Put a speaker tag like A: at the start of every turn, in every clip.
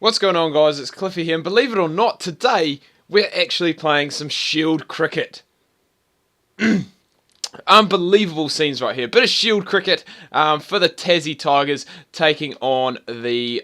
A: What's going on, guys? It's Cliffy here, and believe it or not, today we're actually playing some Shield cricket. Unbelievable scenes right here. Bit of Shield cricket for the Tassie Tigers taking on the...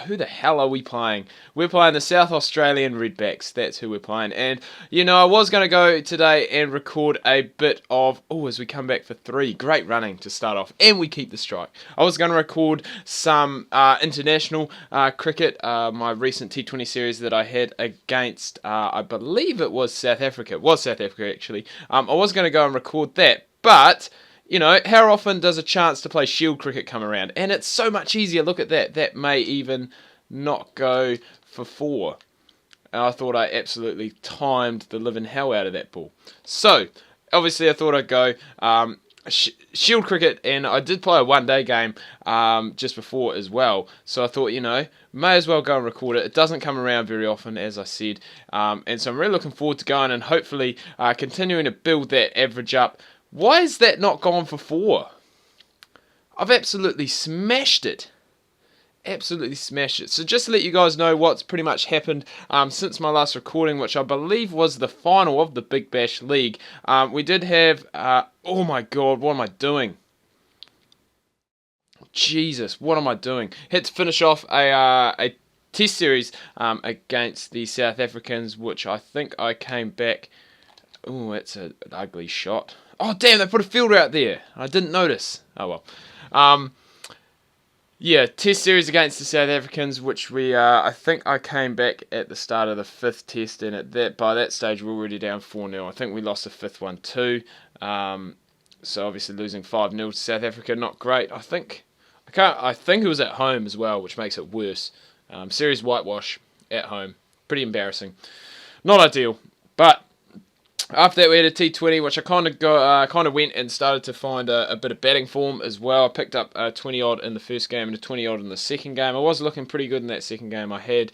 A: who the hell are we playing? We're playing the South Australian Redbacks. That's who we're playing. And, you know, I was going to go today and record a bit of... Oh, as we come back for 3. Great running to start off. And we keep the strike. I was going to record some international cricket. My recent T20 series that I had against, I believe it was South Africa. It was South Africa, actually. I was going to go and record that. But, you know, how often does a chance to play Shield cricket come around? And it's so much easier. Look at that. That may even not go for 4. And I thought I absolutely timed the living hell out of that ball. So, obviously I thought I'd go Shield cricket, and I did play a one-day game just before as well. So I thought, you know, may as well go and record it. It doesn't come around very often, as I said. And so I'm really looking forward to going and hopefully continuing to build that average up. Why is that not gone for 4? I've absolutely smashed it. Absolutely smashed it. So just to let you guys know what's pretty much happened since my last recording, which I believe was the final of the Big Bash League. We did have... oh my god, what am I doing? Jesus, what am I doing? Had to finish off a test series against the South Africans, which I think I came back... Oh, that's an ugly shot. Oh, damn, they put a fielder out there. I didn't notice. Oh, well. Yeah, test series against the South Africans, which we, I think I came back at the start of the 5th test, and by that stage we were already down 4-0. I think we lost the 5th one too. So obviously losing 5-0 to South Africa, not great. I think it was at home as well, which makes it worse. Series whitewash at home. Pretty embarrassing. Not ideal, but... After that, we had a T20, which I kind of went and started to find a bit of batting form as well. I picked up 20-odd in the first game and a 20-odd in the second game. I was looking pretty good in that second game. I had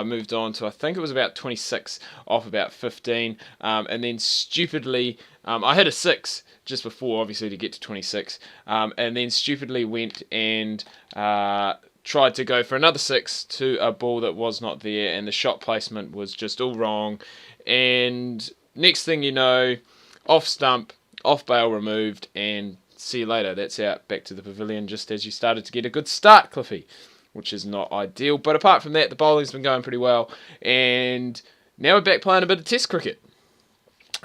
A: moved on to, I think it was about 26 off about 15. And then stupidly, I had a 6 just before, obviously, to get to 26. And then stupidly went and... tried to go for another 6 to a ball that was not there. And the shot placement was just all wrong. And... next thing you know, off stump, off bail removed, and see you later. That's out back to the pavilion just as you started to get a good start, Cliffy, which is not ideal. But apart from that, the bowling's been going pretty well, and now we're back playing a bit of test cricket.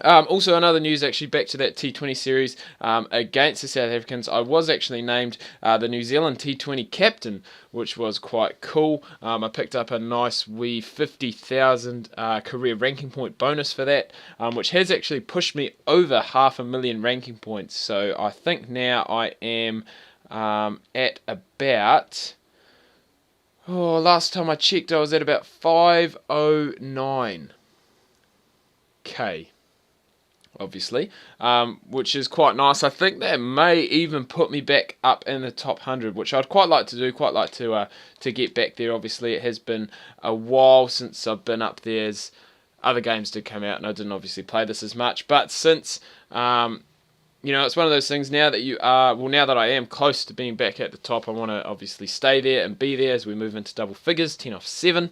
A: Also, another news, actually, back to that T20 series against the South Africans. I was actually named the New Zealand T20 captain, which was quite cool. I picked up a nice wee 50,000 career ranking point bonus for that, which has actually pushed me over 500,000 ranking points. So I think now I am at about... Oh, last time I checked, I was at about 509k. Obviously, which is quite nice. I think that may even put me back up in the top 100, which I'd quite like to do, quite like to get back there. Obviously, it has been a while since I've been up there, as other games did come out, and I didn't obviously play this as much. But since, you know, it's one of those things now that now that I am close to being back at the top, I want to obviously stay there and be there as we move into double figures, 10 off 7.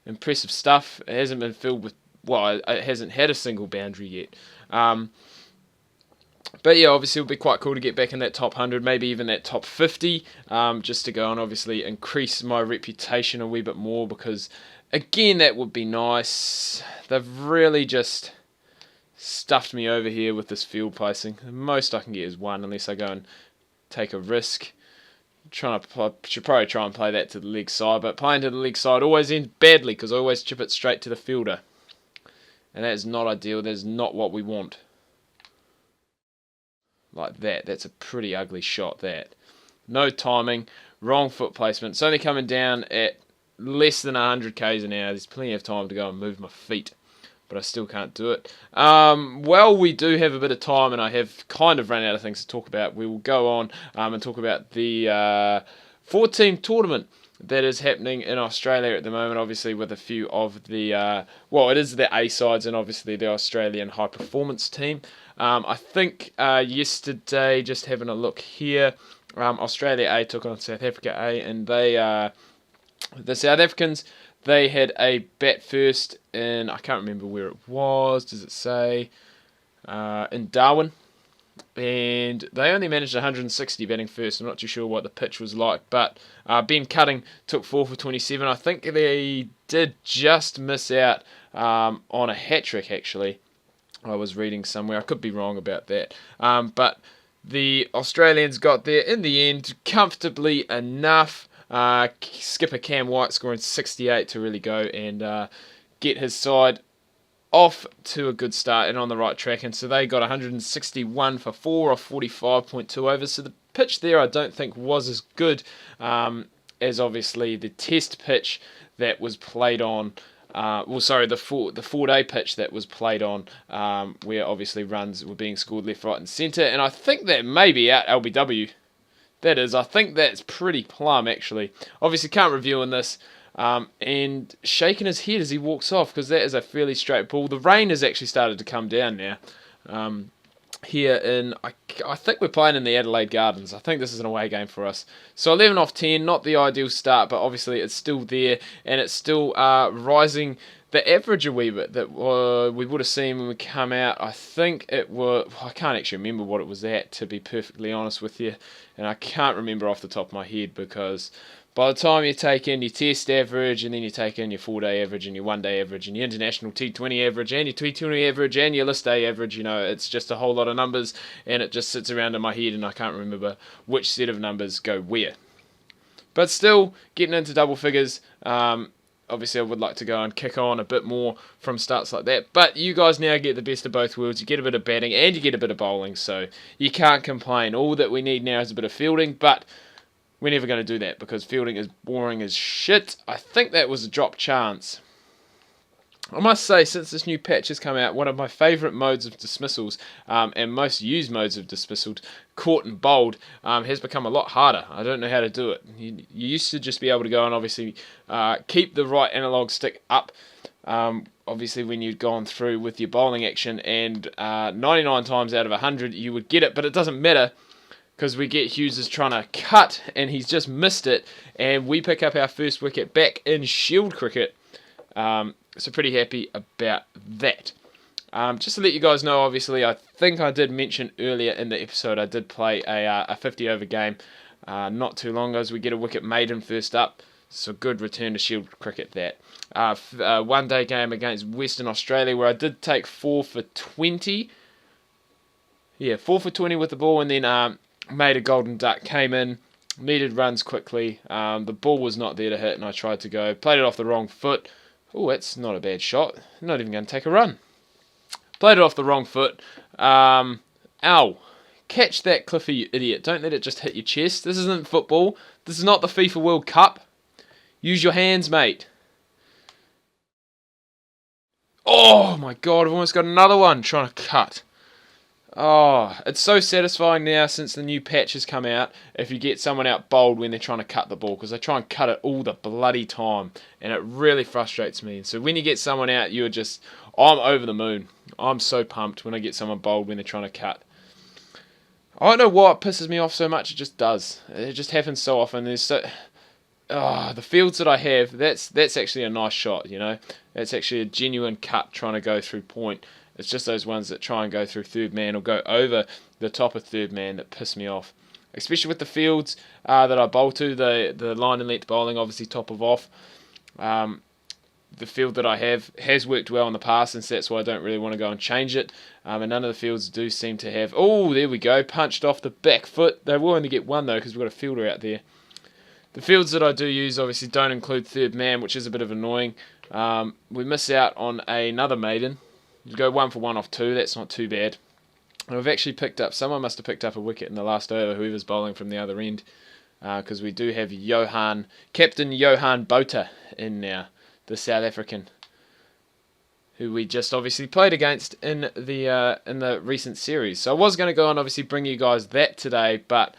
A: Impressive stuff. It hasn't been filled with, well, it hasn't had a single boundary yet. But yeah, obviously it would be quite cool to get back in that top 100, maybe even that top 50, just to go and obviously increase my reputation a wee bit more, because again, that would be nice. They've really just stuffed me over here with this field placing. The most I can get is 1, unless I go and take a risk. Should probably try and play that to the leg side, but playing to the leg side always ends badly, because I always chip it straight to the fielder. And that is not ideal. That is not what we want. Like that. That's a pretty ugly shot, that. No timing. Wrong foot placement. It's only coming down at less than 100 k's an hour. There's plenty of time to go and move my feet. But I still can't do it. Well, we do have a bit of time, and I have kind of run out of things to talk about. We will go on and talk about the 4-team tournament that is happening in Australia at the moment, obviously with a few of the, it is the A-sides and obviously the Australian high-performance team. I think yesterday, just having a look here, Australia A took on South Africa A, and they The South Africans, they had a bat first in, I can't remember where it was, does it say? In Darwin. And they only managed 160 batting first. I'm not too sure what the pitch was like, but Ben Cutting took 4 for 27. I think they did just miss out on a hat-trick, actually. I was reading somewhere. I could be wrong about that. But the Australians got there in the end comfortably enough. Skipper Cam White scoring 68 to really go and get his side off to a good start and on the right track. And so they got 161 for 4 off 45.2 overs. So the pitch there I don't think was as good as obviously the test pitch that was played on. The 4-day pitch that was played on, where obviously runs were being scored left, right, and centre. And I think that may be out LBW. That is, I think that's pretty plumb, actually. Obviously, can't review on this. And shaking his head as he walks off, because that is a fairly straight ball. The rain has actually started to come down now. Here in, I think we're playing in the Adelaide Gardens. I think this is an away game for us. So 11 off 10, not the ideal start, but obviously it's still there, and it's still rising the average a wee bit that we would have seen when we come out. I think it was, I can't actually remember what it was at, to be perfectly honest with you, and I can't remember off the top of my head, because by the time you take in your test average, and then you take in your 4-day average, and your 1-day average, and your international T20 average, and your T20 average, and your list day average, it's just a whole lot of numbers, and it just sits around in my head, and I can't remember which set of numbers go where. But still, getting into double figures, obviously I would like to go and kick on a bit more from starts like that. But you guys now get the best of both worlds. You get a bit of batting, and you get a bit of bowling, so you can't complain. All that we need now is a bit of fielding, but we're never going to do that because fielding is boring as shit. I think that was a drop chance. I must say, since this new patch has come out, one of my favourite modes of dismissals and most used modes of dismissal, caught and bowled, has become a lot harder. I don't know how to do it. You used to just be able to go and obviously keep the right analog stick up, obviously when you'd gone through with your bowling action, and 99 times out of 100 you would get it, but it doesn't matter, because we get Hughes trying to cut, and he's just missed it, and we pick up our first wicket back in Shield cricket. So pretty happy about that. Just to let you guys know, obviously, I think I did mention earlier in the episode, I did play a 50-over game not too long ago, as we get a wicket maiden first up. So good return to Shield cricket that. 1-day game against Western Australia, where I did take 4 for 20. Yeah, 4 for 20 with the ball, and then made a golden duck, came in, needed runs quickly. The ball was not there to hit, and I tried to go. Played it off the wrong foot. Oh, that's not a bad shot. Not even going to take a run. Played it off the wrong foot. Ow. Catch that, Cliffy, you idiot. Don't let it just hit your chest. This isn't football. This is not the FIFA World Cup. Use your hands, mate. Oh, my God. I've almost got another one trying to cut. Oh, it's so satisfying now since the new patch has come out if you get someone out bowled when they're trying to cut the ball, because they try and cut it all the bloody time, and it really frustrates me. And so when you get someone out, I'm over the moon. I'm so pumped when I get someone bowled when they're trying to cut. I don't know why it pisses me off so much, it just does. It just happens so often. The fields that I have, that's actually a nice shot, That's actually a genuine cut trying to go through point. It's just those ones that try and go through third man or go over the top of third man that piss me off. Especially with the fields that I bowl to, the line and length bowling, obviously top of off. The field that I have has worked well in the past, and so that's why I don't really want to go and change it. And none of the fields do seem to have... Oh, there we go, punched off the back foot. They will only get one though, because we've got a fielder out there. The fields that I do use obviously don't include third man, which is a bit of annoying. We miss out on another maiden. You go 1 for 1 off 2, that's not too bad. And we've actually someone must have picked up a wicket in the last over, whoever's bowling from the other end, because we do have Captain Johan Botha in now, the South African, who we just obviously played against in the recent series. So I was going to go and obviously bring you guys that today, but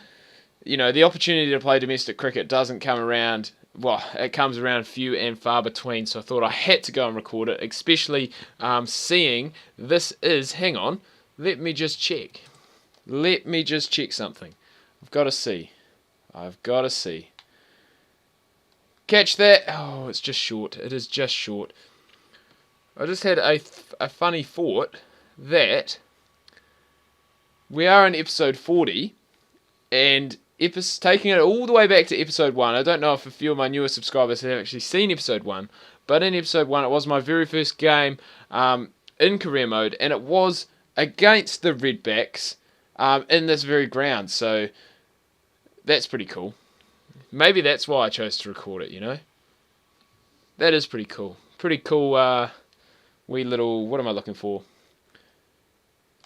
A: the opportunity to play domestic cricket doesn't come around. Well, it comes around few and far between, so I thought I had to go and record it, especially seeing this is... Hang on, let me just check something. I've got to see. Catch that. Oh, it's just short. It is just short. I just had a funny thought that we are in episode 40, and taking it all the way back to episode 1. I don't know if a few of my newer subscribers have actually seen episode 1, but in episode 1 it was my very first game in career mode, and it was against the Redbacks in this very ground, so that's pretty cool. Maybe that's why I chose to record it, you know? That is pretty cool. Pretty cool, wee little, what am I looking for?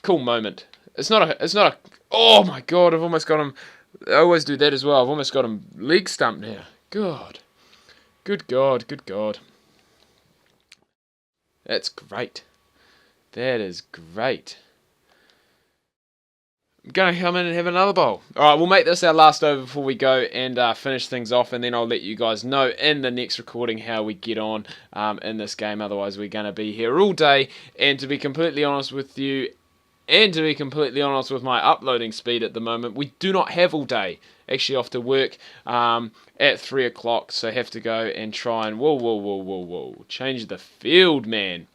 A: Cool moment. It's not a, oh my god, I've almost got him, I always do that as well, I've almost got him leg stumped now. God. Good God, good God. That's great. That is great. I'm going to come in and have another bowl. Alright, we'll make this our last over before we go and finish things off, and then I'll let you guys know in the next recording how we get on in this game. Otherwise, we're going to be here all day, and to be completely honest with you, and to be completely honest with my uploading speed at the moment, we do not have all day. Actually off to work at 3 o'clock, so I have to go and try and, whoa, change the field, man.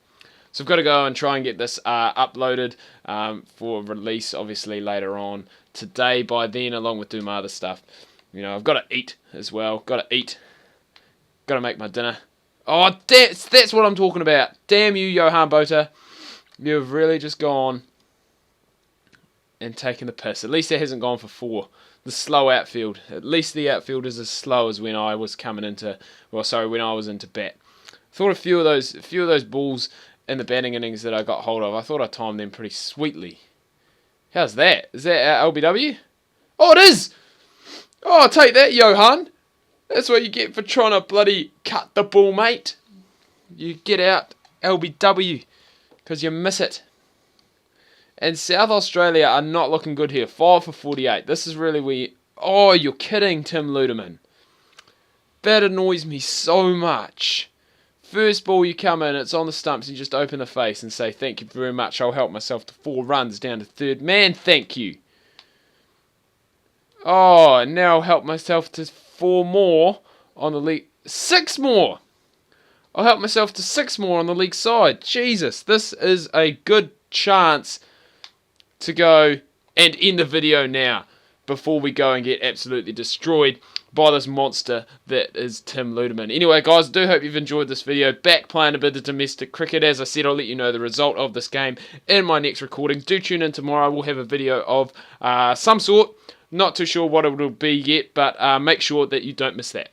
A: So I've got to go and try and get this uploaded for release, obviously, later on today by then, along with do my other stuff. You know, I've got to eat as well. Got to eat. Got to make my dinner. Oh, that's what I'm talking about. Damn you, Johan Botha. You've really just gone and taken the piss. At least it hasn't gone for 4. The slow outfield. At least the outfield is as slow as when I was coming into, when I was into bat. Thought a few of those balls in the batting innings that I got hold of, I thought I timed them pretty sweetly. How's that? Is that LBW? Oh, it is! Oh, take that, Johan. That's what you get for trying to bloody cut the ball, mate. You get out LBW because you miss it. And South Australia are not looking good here. 5 for 48. This is really where oh, you're kidding, Tim Ludeman. That annoys me so much. First ball you come in, it's on the stumps, you just open the face and say, thank you very much, I'll help myself to 4 runs down to third man, thank you. Oh, and now I'll help myself to 4 more on the league. 6 more! I'll help myself to 6 more on the league side. Jesus, this is a good chance to go and end the video now before we go and get absolutely destroyed by this monster that is Tim Ludeman. Anyway, guys, I do hope you've enjoyed this video. Back playing a bit of domestic cricket. As I said, I'll let you know the result of this game in my next recording. Do tune in tomorrow. We'll have a video of some sort. Not too sure what it will be yet, but make sure that you don't miss that.